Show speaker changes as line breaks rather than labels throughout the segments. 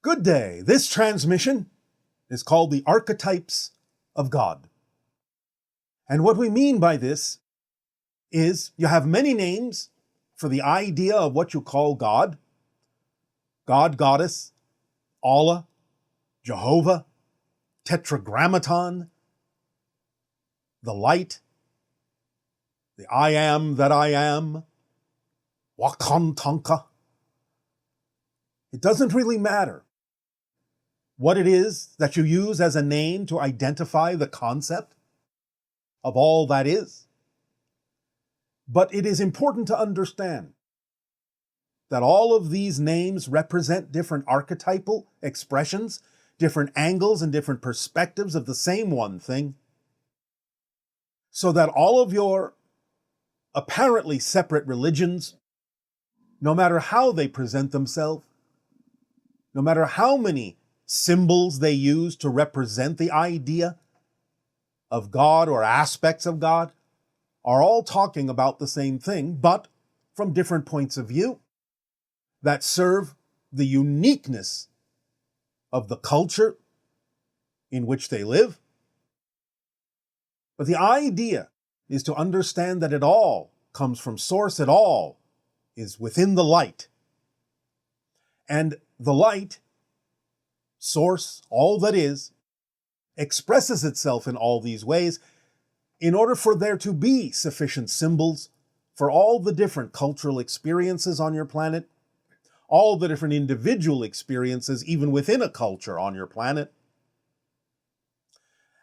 Good day. This transmission is called the Archetypes of God. And what we mean by this is you have many names for the idea of what you call God. God, Goddess, Allah, Jehovah, Tetragrammaton, the Light, the I Am that I Am, Wakantanka. It doesn't really matter what it is that you use as a name to identify the concept of all that is. But it is important to understand that all of these names represent different archetypal expressions, different angles and different perspectives of the same one thing, so that all of your apparently separate religions, no matter how they present themselves, no matter how many symbols they use to represent the idea of God or aspects of God, are all talking about the same thing, but from different points of view that serve the uniqueness of the culture in which they live. But the idea is to understand that it all comes from source, it all is within the light. And the light, source, all that is, expresses itself in all these ways in order for there to be sufficient symbols for all the different cultural experiences on your planet, all the different individual experiences even within a culture on your planet.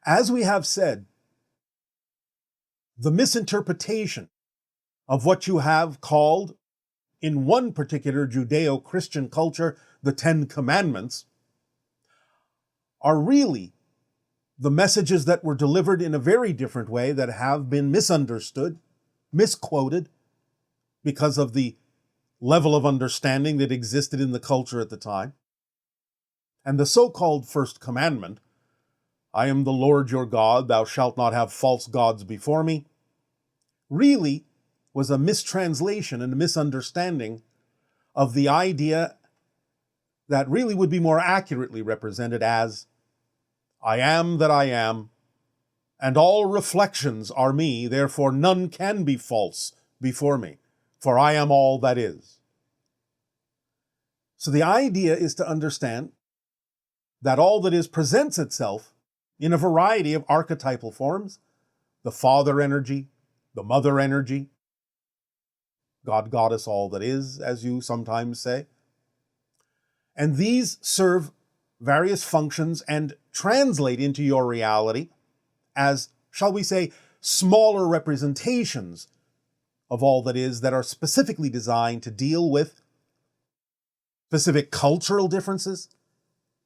As we have said, the misinterpretation of what you have called, in one particular Judeo-Christian culture, the Ten Commandments, are really the messages that were delivered in a very different way that have been misunderstood, misquoted, because of the level of understanding that existed in the culture at the time. And the so-called First Commandment, I am the Lord your God, thou shalt not have false gods before me, really was a mistranslation and a misunderstanding of the idea that really would be more accurately represented as, I am that I am, and all reflections are me, therefore none can be false before me, for I am all that is. So the idea is to understand that all that is presents itself in a variety of archetypal forms, the father energy, the mother energy, God, Goddess, all that is, as you sometimes say. And these serve various functions and translate into your reality as, shall we say, smaller representations of all that is that are specifically designed to deal with specific cultural differences,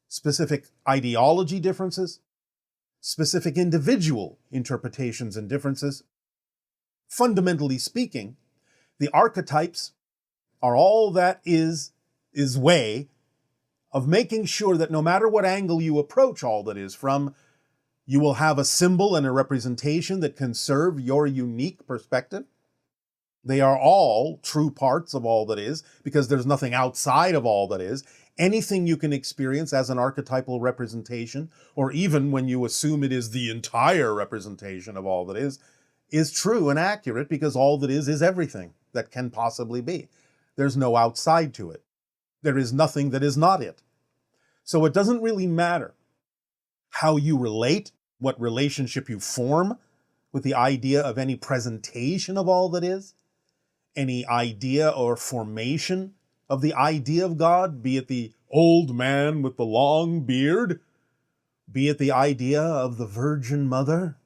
specific ideology differences, specific individual interpretations and differences. Fundamentally speaking, the archetypes are all that is way of making sure that no matter what angle you approach all that is from, you will have a symbol and a representation that can serve your unique perspective. They are all true parts of all that is, because there's nothing outside of all that is. Anything you can experience as an archetypal representation, or even when you assume it is the entire representation of all that is true and accurate, because all that is everything that can possibly be. There's no outside to it. There is nothing that is not it. So it doesn't really matter how you relate, what relationship you form with the idea of any presentation of all that is, any idea or formation of the idea of God, be it the old man with the long beard, be it the idea of the Virgin Mother,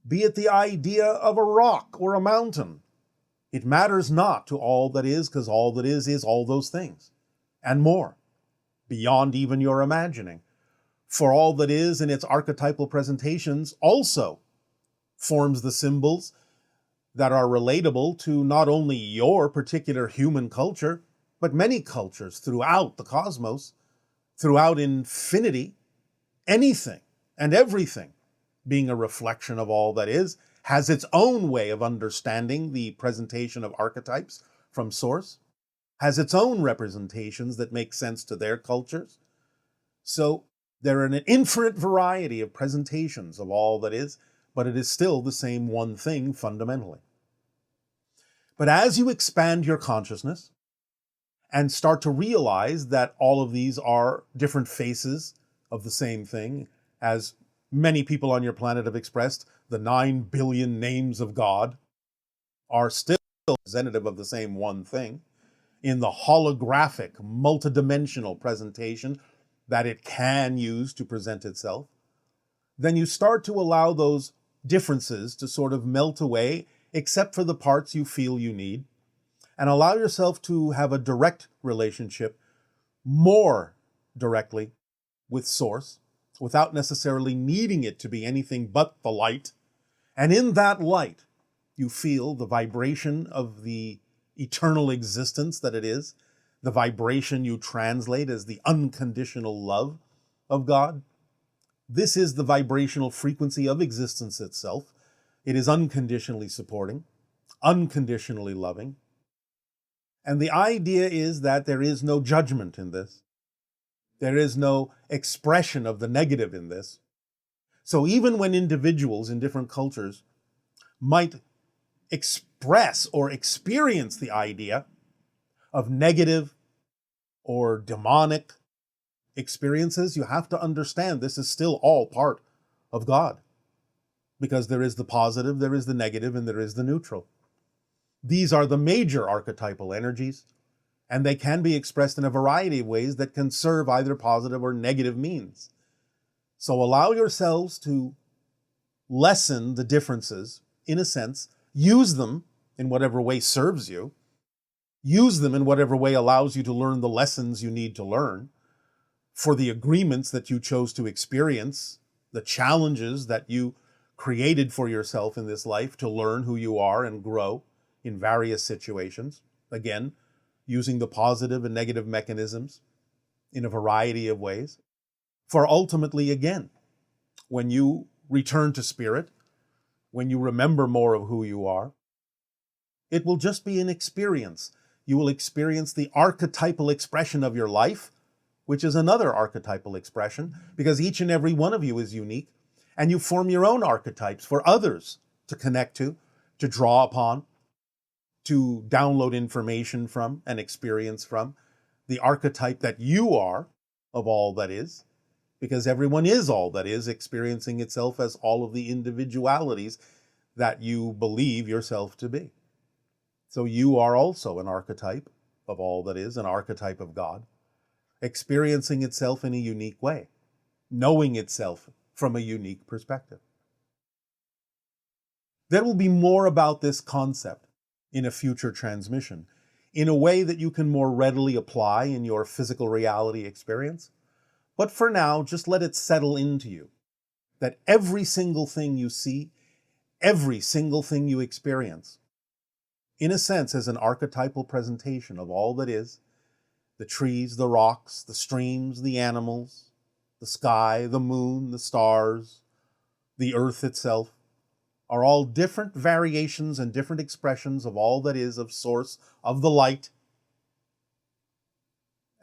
be it the idea of a rock or a mountain. It matters not to all that is, because all that is all those things, and more, beyond even your imagining. For all that is in its archetypal presentations also forms the symbols that are relatable to not only your particular human culture, but many cultures throughout the cosmos, throughout infinity. Anything and everything, being a reflection of all that is, has its own way of understanding the presentation of archetypes from source. has its own representations that make sense to their cultures. So there are an infinite variety of presentations of all that is, but it is still the same one thing fundamentally. But as you expand your consciousness and start to realize that all of these are different faces of the same thing, as many people on your planet have expressed, the 9 billion names of God are still representative of the same one thing in the holographic, multidimensional presentation that it can use to present itself, then you start to allow those differences to sort of melt away, except for the parts you feel you need, and allow yourself to have a direct relationship, more directly, with Source, without necessarily needing it to be anything but the light. And in that light, you feel the vibration of the eternal existence that it is, the vibration you translate as the unconditional love of God. This is the vibrational frequency of existence itself. It is unconditionally supporting, unconditionally loving. And the idea is that there is no judgment in this. There is no expression of the negative in this. So even when individuals in different cultures might express or experience the idea of negative or demonic experiences, you have to understand this is still all part of God. Because there is the positive, there is the negative, and there is the neutral. These are the major archetypal energies, and they can be expressed in a variety of ways that can serve either positive or negative means. So allow yourselves to lessen the differences, in a sense, use them in whatever way serves you, use them in whatever way allows you to learn the lessons you need to learn, for the agreements that you chose to experience, the challenges that you created for yourself in this life to learn who you are and grow in various situations. Again, using the positive and negative mechanisms in a variety of ways. For ultimately, again, when you return to spirit, when you remember more of who you are, it will just be an experience. You will experience the archetypal expression of your life, which is another archetypal expression, because each and every one of you is unique, and you form your own archetypes for others to connect to draw upon, to download information from and experience from, the archetype that you are of all that is, because everyone is all that is, experiencing itself as all of the individualities that you believe yourself to be. So you are also an archetype of all that is, an archetype of God, experiencing itself in a unique way, knowing itself from a unique perspective. There will be more about this concept in a future transmission, in a way that you can more readily apply in your physical reality experience. But for now, just let it settle into you that every single thing you see, every single thing you experience, in a sense, is an archetypal presentation of all that is, the trees, the rocks, the streams, the animals, the sky, the moon, the stars, the earth itself, are all different variations and different expressions of all that is of source, of the light.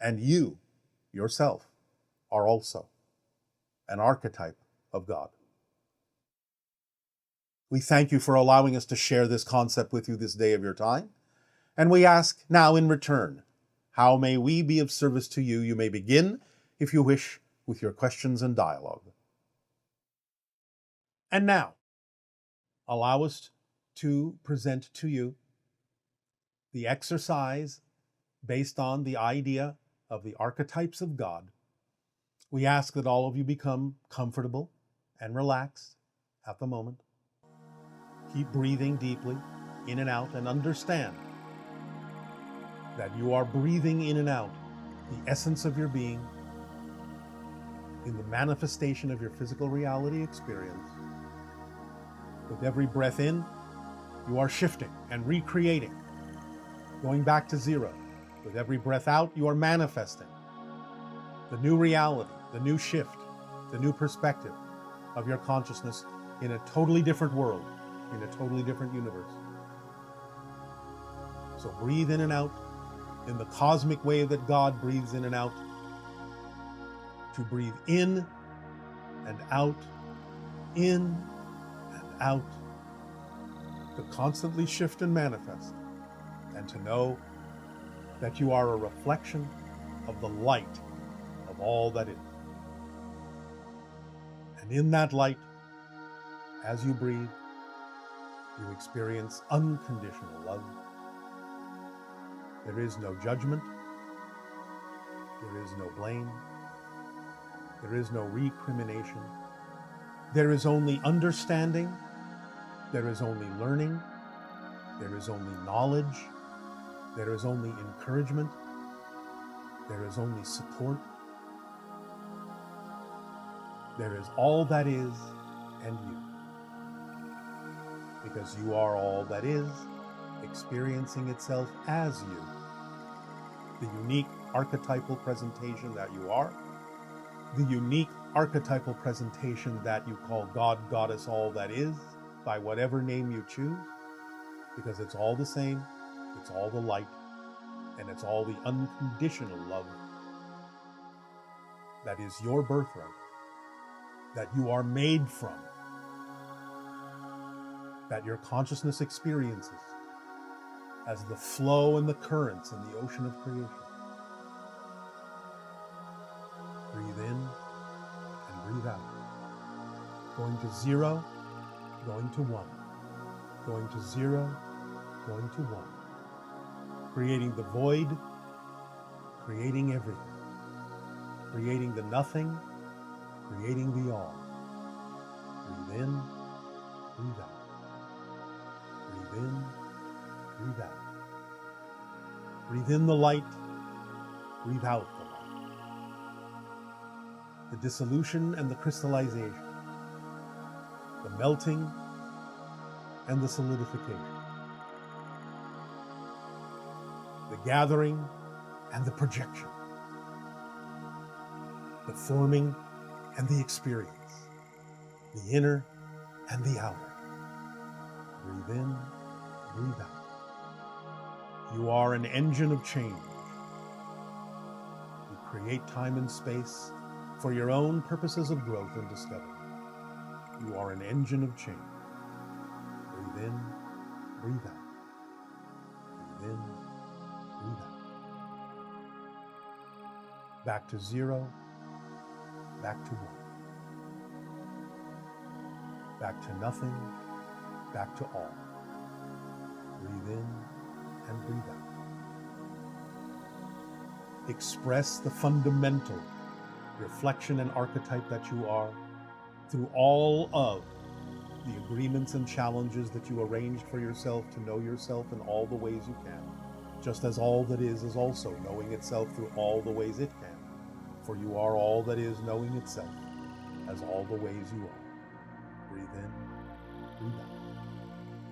And you, yourself, are also an archetype of God. We thank you for allowing us to share this concept with you this day of your time. And we ask now in return, how may we be of service to you? You may begin, if you wish, with your questions and dialogue. And now, allow us to present to you the exercise based on the idea of the archetypes of God. We ask that all of you become comfortable and relaxed at the moment. Keep breathing deeply in and out, and understand that you are breathing in and out the essence of your being in the manifestation of your physical reality experience. With every breath in, you are shifting and recreating, going back to zero. With every breath out, you are manifesting the new reality, the new shift, the new perspective of your consciousness in a totally different world, in a totally different universe. So breathe in and out in the cosmic way that God breathes in and out, to breathe in and out, in and out, to constantly shift and manifest, and to know that you are a reflection of the light of all that is. And in that light, as you breathe, you experience unconditional love. There is no judgment. There is no blame. There is no recrimination. There is only understanding. There is only learning. There is only knowledge. There is only encouragement. There is only support. There is all that is and you. Because you are all that is, experiencing itself as you. The unique archetypal presentation that you are. The unique archetypal presentation that you call God, Goddess, all that is, by whatever name you choose. Because it's all the same, it's all the light, and it's all the unconditional love that is your birthright, that you are made from, that your consciousness experiences as the flow and the currents in the ocean of creation. Breathe in and breathe out. Going to 0, going to 1. Going to 0, going to 1. Creating the void, creating everything. Creating the nothing, creating the all. Breathe in, breathe out. Breathe in, breathe out. Breathe in the light, breathe out the light. The dissolution and the crystallization. The melting and the solidification. The gathering and the projection. The forming and the experience. The inner and the outer. Breathe in, breathe out. You are an engine of change. You create time and space for your own purposes of growth and discovery. You are an engine of change. Breathe in, breathe out. Breathe in, breathe out. Back to 0, back to 1. Back to nothing, back to all. Breathe in and breathe out. Express the fundamental reflection and archetype that you are through all of the agreements and challenges that you arranged for yourself to know yourself in all the ways you can, just as all that is also knowing itself through all the ways it can, for you are all that is knowing itself as all the ways you are. Breathe in, breathe out.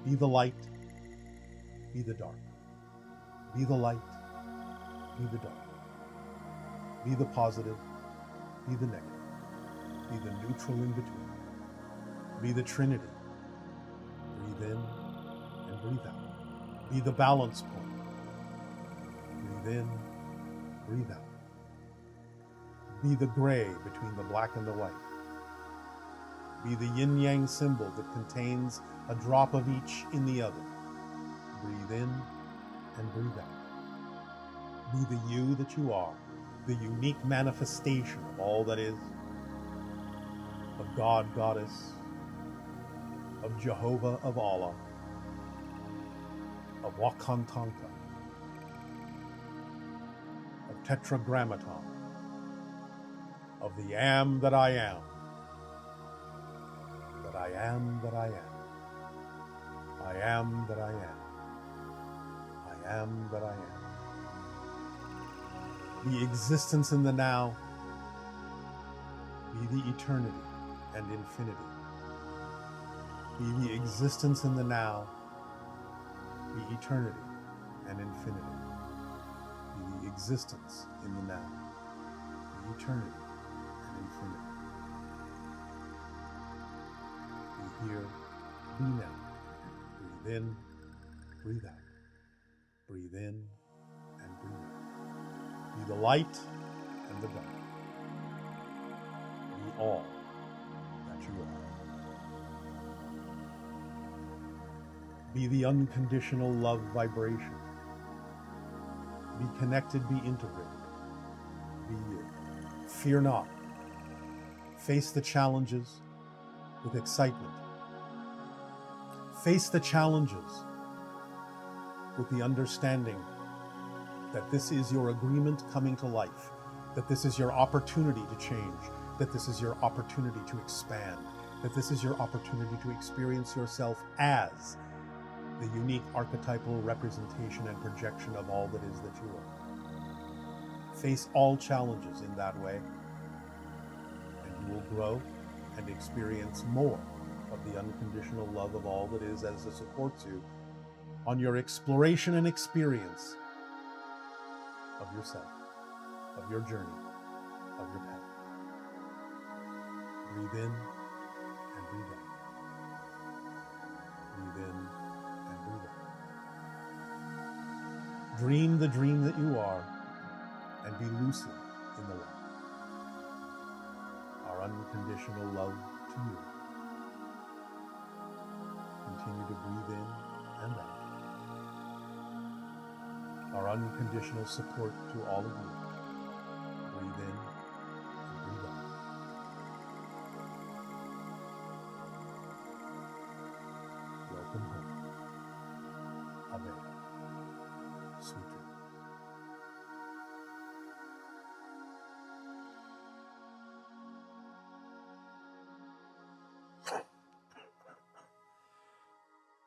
Be the light, be the dark. Be the light, be the dark. Be the positive, be the negative. Be the neutral in between. Be the Trinity. Breathe in and breathe out. Be the balance point. Breathe in, breathe out. Be the gray between the black and the white. Be the yin-yang symbol that contains a drop of each in the other. Breathe in and breathe out. Be the you that you are, the unique manifestation of all that is, of God, Goddess, of Jehovah, of Allah, of Wakantanka, of Tetragrammaton, of the Am that I am, that I am that I am, I am that I am, I am that I am. The existence in the now, be the eternity and infinity. Be the existence in the now, be eternity and infinity. Be the existence in the now, be eternity and infinity. Be here, be now. Breathe in, breathe out. Breathe in and breathe out. Be the light and the dark. Be all that you are. Be the unconditional love vibration. Be connected, be integrated. Be you. Fear not. Face the challenges with excitement. Face the challenges with the understanding that this is your agreement coming to life, that this is your opportunity to change, that this is your opportunity to expand, that this is your opportunity to experience yourself as the unique archetypal representation and projection of all that is that you are. Face all challenges in that way, and you will grow and experience more of the unconditional love of all that is as it supports you on your exploration and experience of yourself, of your journey, of your path. Breathe in and breathe out. Breathe in and breathe out. Dream the dream that you are and be lucid in the light. Our unconditional love to you. Continue to breathe in and out. Our unconditional support to all of you.